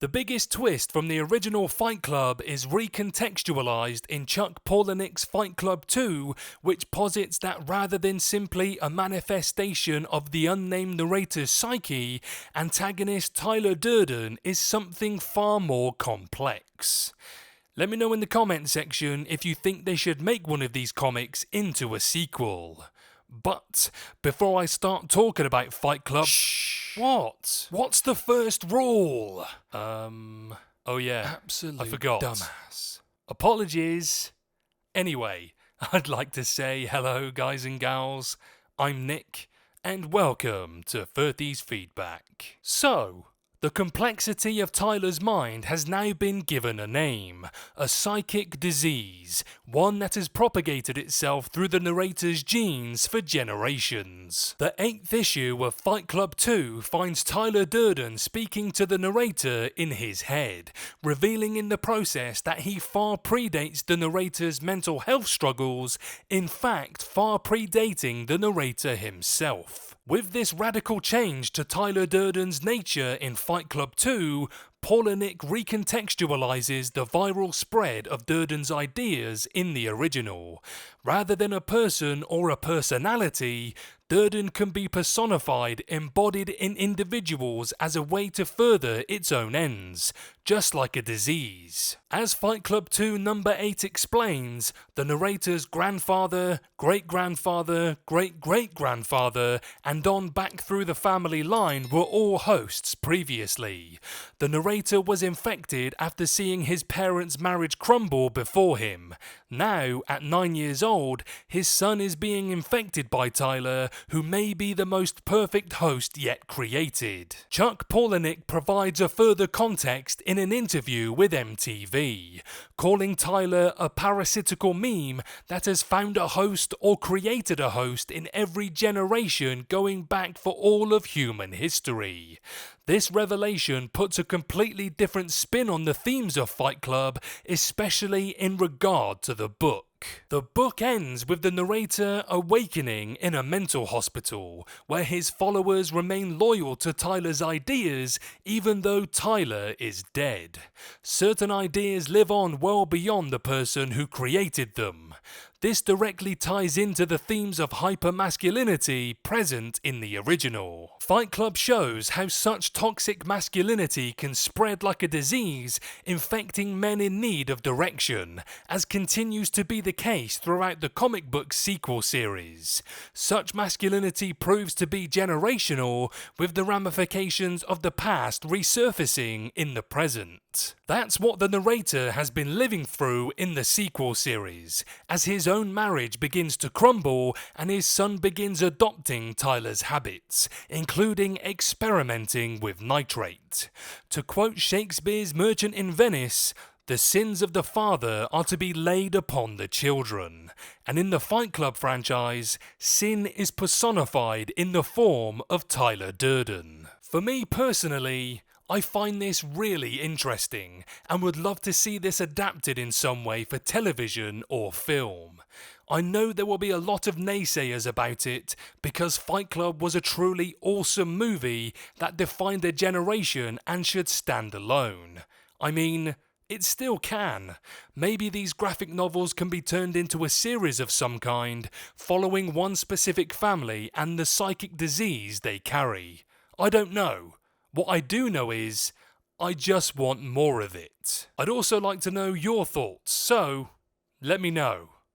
The biggest twist from the original Fight Club is recontextualized in Chuck Palahniuk's Fight Club 2, which posits that rather than simply a manifestation of the unnamed narrator's psyche, antagonist Tyler Durden is something far more complex. Let me know in the comment section if you think they should make one of these comics into a sequel. But before I start talking about Fight Club... Shh! What? What's the first rule? Oh yeah. Absolute I forgot. dumbass. Apologies. Anyway, I'd like to say hello guys and gals. I'm Nick, and welcome to 30's Feedback. So, the complexity of Tyler's mind has now been given a name, a psychic disease, one that has propagated itself through the narrator's genes for generations. The 8th issue of Fight Club 2 finds Tyler Durden speaking to the narrator in his head, revealing in the process that he far predates the narrator's mental health struggles, in fact far predating the narrator himself. With this radical change to Tyler Durden's nature in Fight Club 2, Palahniuk recontextualizes the viral spread of Durden's ideas in the original. Rather than a person or a personality, Durden can be personified, embodied in individuals as a way to further its own ends, just like a disease. As Fight Club 2 number 8 explains, the narrator's grandfather, great-grandfather, great-great-grandfather, and on back through the family line were all hosts previously. The narrator was infected after seeing his parents' marriage crumble before him. Now, at 9 years old, his son is being infected by Tyler, who may be the most perfect host yet created. Chuck Palahniuk provides a further context in an interview with MTV, calling Tyler a parasitical meme that has found a host or created a host in every generation going back for all of human history. This revelation puts a completely different spin on the themes of Fight Club, especially in regard to the book. The book ends with the narrator awakening in a mental hospital, where his followers remain loyal to Tyler's ideas even though Tyler is dead. Certain ideas live on well beyond the person who created them. This directly ties into the themes of hypermasculinity present in the original. Fight Club shows how such toxic masculinity can spread like a disease, infecting men in need of direction, as continues to be the case throughout the comic book sequel series. Such masculinity proves to be generational, with the ramifications of the past resurfacing in the present. That's what the narrator has been living through in the sequel series, as his own marriage begins to crumble and his son begins adopting Tyler's habits, including experimenting with nitrate. To quote Shakespeare's Merchant in Venice, "The sins of the father are to be laid upon the children." And in the Fight Club franchise, sin is personified in the form of Tyler Durden. For me personally, I find this really interesting and would love to see this adapted in some way for television or film. I know there will be a lot of naysayers about it because Fight Club was a truly awesome movie that defined a generation and should stand alone. I mean, it still can. Maybe these graphic novels can be turned into a series of some kind, following one specific family and the psychic disease they carry. I don't know. What I do know is, I just want more of it. I'd also like to know your thoughts, so let me know.